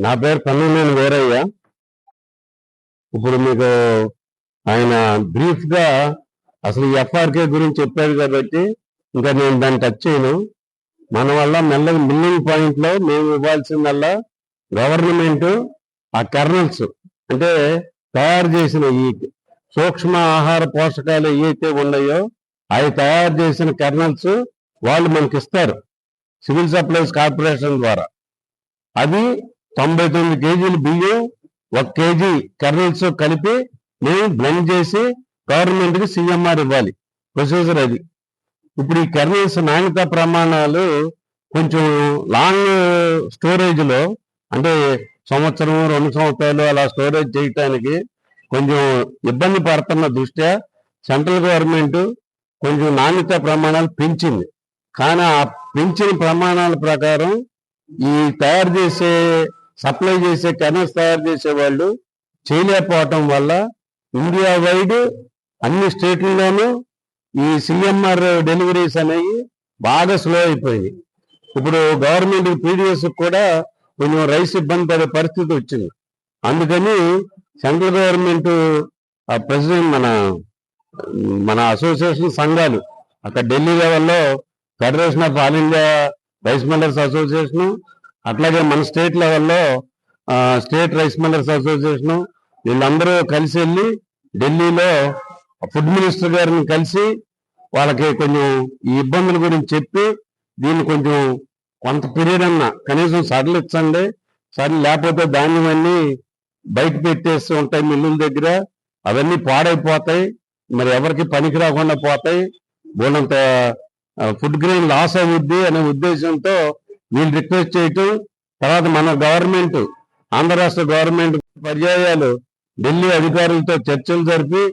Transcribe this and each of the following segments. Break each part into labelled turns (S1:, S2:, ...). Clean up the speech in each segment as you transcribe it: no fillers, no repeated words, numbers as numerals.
S1: నా పేరు కన్నూనేని వీరయ్య. ఇప్పుడు మీకు ఆయన బ్రీఫ్ గా అసలు ఈ ఎఫ్ఆర్కే గురించి చెప్పాడు కాబట్టి ఇంకా నేను దాన్ని టచ్ చేయను. మన వల్ల మెల్లగా మిల్లింగ్ పాయింట్ లో మేము ఇవ్వాల్సిందల్లా గవర్నమెంట్ ఆ కెర్నల్స్ అంటే తయారు చేసిన ఈ సూక్ష్మ ఆహార పోషకాలు ఏవైతే ఉన్నాయో అవి తయారు చేసిన కెర్నల్స్ వాళ్ళు మనకి ఇస్తారు సివిల్ సప్లైస్ కార్పొరేషన్ ద్వారా. అది 99 కేజీలు బియ్యం 1 కేజీ కెర్నల్స్ కలిపి మేము బ్లెండ్ చేసి గవర్నమెంట్ కి సిఎంఆర్ ఇవ్వాలి. ప్రొసీజర్ అది. ఇప్పుడు ఈ కెర్నల్స్ నాణ్యత ప్రమాణాలు కొంచెం లాంగ్ స్టోరేజ్ లో అంటే సంవత్సరం 2 సంవత్సరాలు అలా స్టోరేజ్ చేయటానికి కొంచెం ఇబ్బంది పడుతున్న దృష్ట్యా సెంట్రల్ గవర్నమెంట్ కొంచెం నాణ్యత ప్రమాణాలు పెంచింది. కానీ ఆ పెంచిన ప్రమాణాల ప్రకారం ఈ తయారు చేసే సప్లై చేసే కెర్నల్స్ తయారు చేసే వాళ్ళు చేయలేకపోవటం వల్ల ఇండియా వైడ్ అన్ని స్టేట్లలోనూ ఈ సిఎంఆర్ డెలివరీస్ అనేవి బాగా స్లో అయిపోయింది. ఇప్పుడు గవర్నమెంట్ పీడిఎస్ కూడా కొంచెం రైస్ ఇబ్బంది పడే పరిస్థితి వచ్చింది. అందుకని సెంట్రల్ గవర్నమెంట్ ప్రెసిడెంట్ మన అసోసియేషన్ సంఘాలు అక్కడ ఢిల్లీ లెవెల్లో federation of all India rice millers association, అట్లాగే మన స్టేట్ లెవెల్లో స్టేట్ రైస్ మిల్లర్స్ అసోసియేషను వీళ్ళందరూ కలిసి వెళ్ళి ఢిల్లీలో ఫుడ్ మినిస్టర్ గారిని కలిసి వాళ్ళకి కొంచెం ఈ ఇబ్బందుల గురించి చెప్పి దీన్ని కొంచెం కొంత పీరియడ్ అన్నా కనీసం సడలించండి, లేకపోతే ధాన్యం అన్నీ బయట పెట్టేసి ఉంటాయి మిల్లుల దగ్గర, అవన్నీ పాడైపోతాయి, మరి ఎవరికి పనికి రాకుండా పోతాయి, బోనంత ఫుడ్ గ్రెయిన్ లాస్ అవుద్ది అనే ఉద్దేశంతో వీళ్ళు రిక్వెస్ట్ చేయటం. తర్వాత మన గవర్నమెంట్ ఆంధ్ర రాష్ట్ర గవర్నమెంట్ పర్యాయాలు ఢిల్లీ అధికారులతో చర్చలు జరిపి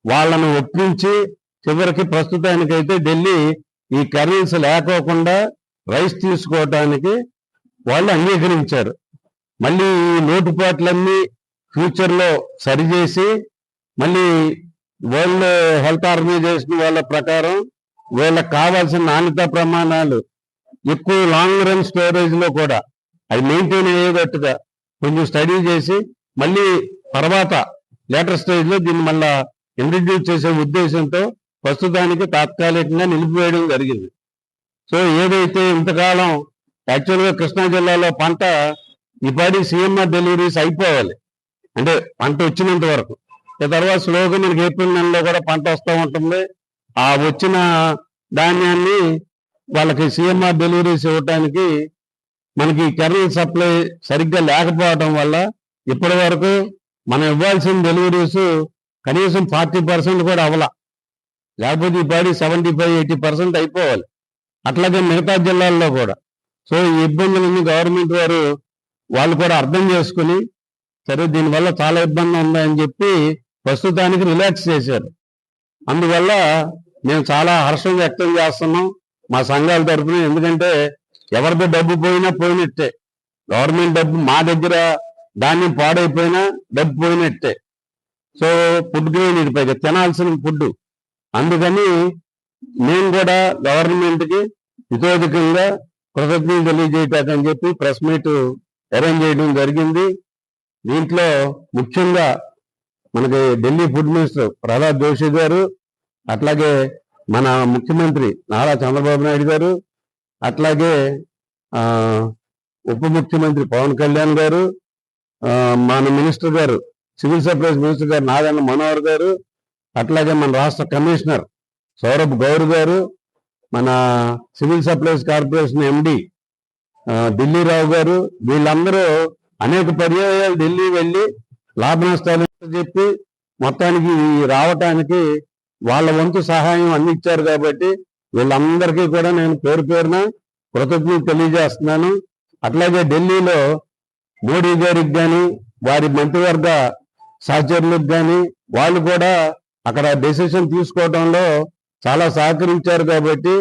S1: వాళ్ళను ఒప్పించి చివరికి ప్రస్తుతానికైతే ఢిల్లీ ఈ కెర్నల్స్ లేకోకుండా రైస్ తీసుకోవటానికి వాళ్ళు అంగీకరించారు. మళ్ళీ ఈ లోటుపాట్లన్నీ ఫ్యూచర్లో సరిచేసి మళ్ళీ వరల్డ్ హెల్త్ ఆర్గనైజేషన్ వాళ్ళ ప్రకారం వీళ్ళకి కావాల్సిన నాణ్యతా ప్రమాణాలు ఎక్కువ లాంగ్ రన్ స్టోరేజ్ లో కూడా అది మెయింటైన్ అయ్యేటట్టుగా కొంచెం స్టడీ చేసి మళ్ళీ తర్వాత లేటర్ స్టేజ్ లో దీన్ని మళ్ళా ఇంట్రడ్యూస్ చేసే ఉద్దేశంతో ప్రస్తుతానికి తాత్కాలికంగా నిలిపివేయడం జరిగింది. సో ఏదైతే ఇంతకాలం యాక్చువల్గా కృష్ణా జిల్లాలో పంట ఈపాటి సిఎంఆర్ డెలివరీస్ అయిపోవాలి అంటే పంట వచ్చినంత వరకు, తర్వాత స్లోగా మనకి ఏప్రిల్ నెలలో కూడా పంట వస్తూ ఉంటుంది. ఆ వచ్చిన ధాన్యాన్ని వాళ్ళకి సిఎంఆర్ డెలివరీస్ ఇవ్వటానికి మనకి కెర్నల్ సప్లై సరిగ్గా లేకపోవడం వల్ల ఇప్పటి వరకు మనం ఇవ్వాల్సిన డెలివరీస్ కనీసం 40% కూడా అవ్వాల, లేకపోతే ఈ పాడి 75-80% అయిపోవాలి. అట్లాగే మిగతా జిల్లాల్లో కూడా. సో ఈ ఇబ్బందులన్నీ గవర్నమెంట్ వాళ్ళు కూడా అర్థం చేసుకుని సరే దీనివల్ల చాలా ఇబ్బంది ఉందని చెప్పి ప్రస్తుతానికి రిలాక్స్ చేశారు. అందువల్ల మేము చాలా హర్షం వ్యక్తం చేస్తున్నాం మా సంఘాల తరఫున. ఎందుకంటే ఎవరితో డబ్బు పోయినా పోయినట్టే, గవర్నమెంట్ డబ్బు మా దగ్గర ధాన్యం పాడైపోయినా డబ్బు పోయినట్టే. సో ఫుడ్ గ్రెయిన్ ఇది పైగా తినాల్సిన ఫుడ్. అందుకని మేము కూడా గవర్నమెంట్కి హితోధికంగా కృతజ్ఞతలు తెలియజేయటాకని చెప్పి ప్రెస్ మీట్ అరేంజ్ చేయడం జరిగింది. దీంట్లో ముఖ్యంగా మనకి ఢిల్లీ ఫుడ్ మినిస్టర్ ప్రహ్లాద్ జోషి గారు, అట్లాగే మన ముఖ్యమంత్రి నారా చంద్రబాబు నాయుడు గారు, అట్లాగే ఉప ముఖ్యమంత్రి పవన్ కళ్యాణ్ గారు, మన మినిస్టర్ గారు సివిల్ సప్లైస్ మినిస్టర్ గారు నారాయణ మనోహర్ గారు, అట్లాగే మన రాష్ట్ర కమిషనర్ సౌరభ్ గౌర్ గారు, మన civil supplies corporation MD Dilli Rao గారు, వీళ్ళందరూ అనేక పర్యాయాలు ఢిల్లీ వెళ్ళి లాభ నష్టాలు చెప్పి మొత్తానికి రావటానికి వాళ్ళ వంతు సహాయం అందించారు. కాబట్టి వీళ్ళందరికీ కూడా నేను పేరు పేరున కృతజ్ఞత తెలియజేస్తున్నాను. అట్లాగే ఢిల్లీలో మోడీ గారికి కానీ వారి మంత్రివర్గ సహచరులకు కానీ వాళ్ళు కూడా అక్కడ డెసిషన్ తీసుకోవడంలో చాలా సహకరించారు. కాబట్టి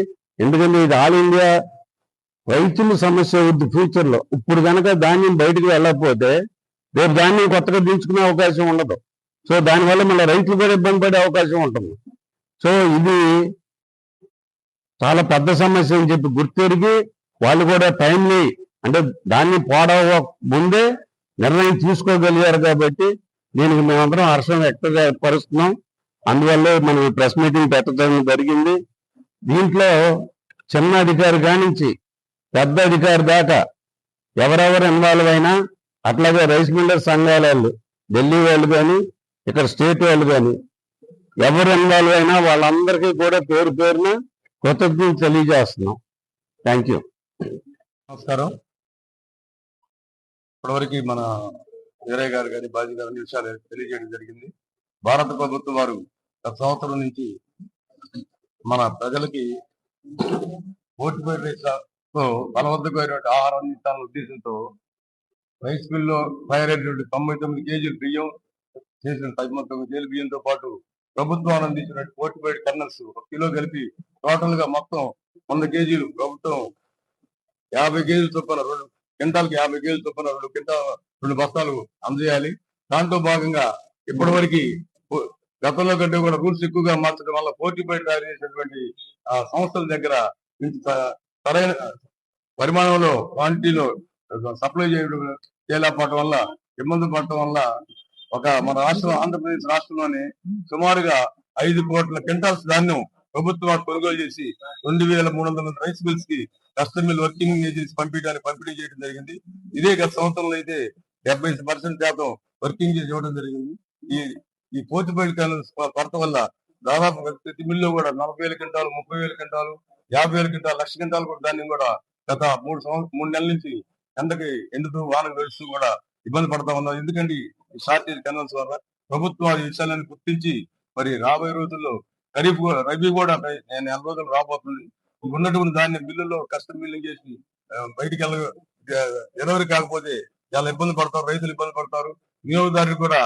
S1: ఎందుకంటే ఇది ఆల్ ఇండియా రైతుల సమస్య అవుద్ది ఫ్యూచర్లో. ఇప్పుడు కనుక ధాన్యం బయటకు వెళ్ళకపోతే రేపు ధాన్యం కొత్తగా దించుకునే అవకాశం ఉండదు. సో దానివల్ల మళ్ళీ రైతులు కూడా ఇబ్బంది పడే అవకాశం ఉంటుంది. సో ఇది చాలా పెద్ద సమస్య అని చెప్పి గుర్తెరిగి వాళ్ళు కూడా టైంలీ అంటే ధాన్యం పాడవ ముందే నిర్ణయం తీసుకోగలిగారు కాబట్టి దీనికి మేమందరం హర్షం వ్యక్తపరుస్తున్నాం. అందువల్ల మనం ప్రెస్ మీటింగ్ పెట్టడం జరిగింది. దీంట్లో చిన్న అధికారి కానించి పెద్ద అధికారి దాకా ఎవరెవరు ఇన్వాల్వ్ అయినా, అట్లాగే రైస్ మిల్లర్ సంఘాల వాళ్ళు, ఢిల్లీ వాళ్ళు కానీ ఇక్కడ స్టేట్ వాళ్ళు కానీ ఎవరు ఇన్వాల్వ్ అయినా వాళ్ళందరికీ కూడా పేరు పేరున కృతజ్ఞతలు తెలియజేస్తున్నాం. Thank you.
S2: నమస్కారం. ఇప్పటివరకు మన వీరయ్య గారు కానీ బాజీ గారు విషయాలు తెలియజేయడం జరిగింది. భారత ప్రభుత్వం వారు గత సంవత్సరం నుంచి మన ప్రజలకి ఓటిపైతో బలవంతమైనటువంటి ఆహారం అందించాలనే ఉద్దేశంతో రైస్ మిల్లో తయారైనటువంటి 99 కేజీలు బియ్యం, చేసిన 19 కేజీల బియ్యంతో పాటు ప్రభుత్వం అందించినటువంటి ఓటిపైడ్ కర్నల్స్ 1 కిలో కలిపి టోటల్ గా మొత్తం 100 కేజీలు ప్రభుత్వం 50 కేజీల చొప్పున 2 క్వింటాల్కి 50 కేజీల చొప్పున 2 బస్తాలు అందజేయాలి. దాంతో భాగంగా ఇప్పటివరకు గతంలో కంటే కూడా రూల్స్ ఎక్కువగా మార్చడం వల్ల పోటీపైడ్ తయారు చేసినటువంటి సంస్థల దగ్గర సరైన పరిమాణంలో క్వాంటిటీలో సప్లై చేయలేకపోవడం వల్ల ఇబ్బంది పడటం వల్ల మన రాష్ట్రం ఆంధ్రప్రదేశ్ రాష్ట్రంలోనే సుమారుగా 5 కోట్ల క్వింటాల్స్ ధాన్యం ప్రభుత్వం కొనుగోలు చేసి 2300 రైస్ మిల్స్ కి కస్టమ్ మిల్ వర్కింగ్ ఏజెన్సీ పంపిణీ చేయడం జరిగింది. ఇదే గత సంవత్సరంలో అయితే 70% వర్కింగ్ చేసి ఇవ్వడం జరిగింది. ఈ పోర్టిపైడ్ కొరత వల్ల దాదాపు ప్రతి మిల్లో కూడా 40,000 క్వింటాలు, 30,000 క్వింటాలు, 50,000 క్వింటాలు, 1,00,000 క్వింటాలు కూడా ధాన్యం కూడా గత 3 నెలల నుంచి ఎండకి ఎండుతూ వానకు గడుస్తూ కూడా ఇబ్బంది పడతా ఉన్నారు. ఎందుకంటే ఈ షార్టేజ్ కెనాల్స్ వల్ల ప్రభుత్వం ఈ విషయాలను గుర్తించి మరి రాబోయే రోజుల్లో రబీ కూడా 4 రోజులు రాబోతుంది. ఉన్నటువంటి దాన్ని మిల్లుల్లో కస్టమ్ మిల్లింగ్ చేసి బయటికి డెలివరీ కాకపోతే చాలా ఇబ్బంది పడతారు, రైతులు ఇబ్బంది పడతారు. వినియోగదారులు కూడా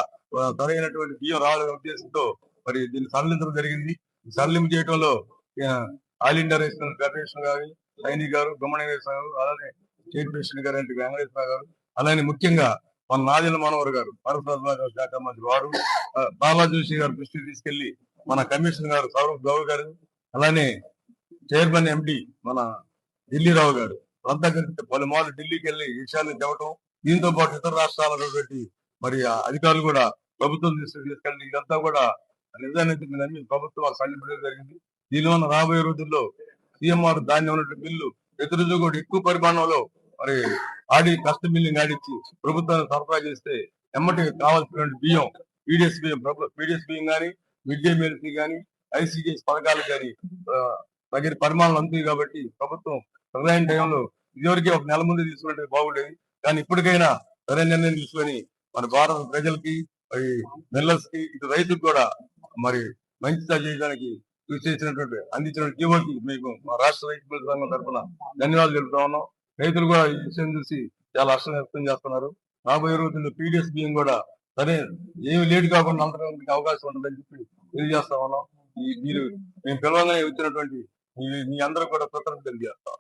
S2: సరైనటువంటి బియ్యం రావాలనే ఉద్దేశంతో మరి దీన్ని సడలించడం జరిగింది. సడలింపు చేయడంలో ఆల్ ఇండియా రైస్ ఫెడరేషన్ గారు, సైనిక్ గారు, గుమ్మణేశ్వర గారు, అలానే స్టేట్ ప్రెసిడెంట్ గారు వెంకటేశ్వర గారు, అలానే ముఖ్యంగా మన నాదెల మనోహర్ గారు, భారత శాఖ మంత్రి వారు, బాలాజోషి గారు దృష్టికి తీసుకెళ్లి మన కమిషనర్ గారు సౌరవ్ గౌడ్ గారు, అలానే చైర్మన్ ఎండి మన ఢిల్లీరావు గారు అంతా కలిసి పలుమార్లు ఢిల్లీకి వెళ్ళి విషయాన్ని చెప్పడం, దీంతో పాటు ఇతర రాష్ట్రాలలో పెట్టి మరి అధికారులు కూడా ప్రభుత్వం తీసుకెళ్ళి ఇదంతా కూడా నిజానికి ప్రభుత్వం సండిపడం జరిగింది. దీనివల్ల రాబోయే రోజుల్లో సీఎంఆర్ ధాన్యం ఉన్నటువంటి బిల్లు ప్రతిరోజు కూడా ఎక్కువ పరిమాణంలో మరి కస్టమ్ మిల్లింగ్ ఆడిచ్చి ప్రభుత్వాన్ని సరఫరా చేస్తే ఎమ్మటి కావాల్సినటువంటి బియ్యం, పీడిఎస్ బియ్యం కానీ, మిడ్ డే మీల్స్ కానీ, ఐసీడీఎస్ పథకాలు కానీ తగిన పరిమాణాలు అందుతాయి. కాబట్టి ప్రభుత్వం సరైన టైంలో ఇదివరకే 1 నెల ముందు తీసుకుంటే బాగుండేది. కానీ ఇప్పటికైనా సరైన నిర్ణయం తీసుకొని మన భారత ప్రజలకి, మరి మిల్లర్స్ కి, ఇటు రైతులకు కూడా మరి మంచి చేయడానికి కృషి చేసినటువంటి అందించిన జీవోకి మీకు మా రాష్ట్ర రైతు మిల్ సంఘం తరఫున ధన్యవాదాలు తెలుపుతా ఉన్నాం. రైతులు కూడా ఈ విషయం చూసి చాలా హర్షం వ్యక్తం చేస్తున్నారు. రాబోయే రోజుల్లో పీడిఎస్ బియ్యం కూడా సరే ఏమి లేట్ కాకుండా అందడానికి అవకాశం ఉంటుందని చెప్పి తెలియజేస్తా ఉన్నాం. మీరు మేము పిలవంగానే వచ్చినటువంటి మీ అందరూ కూడా కృతజ్ఞతలు తెలియజేస్తాం.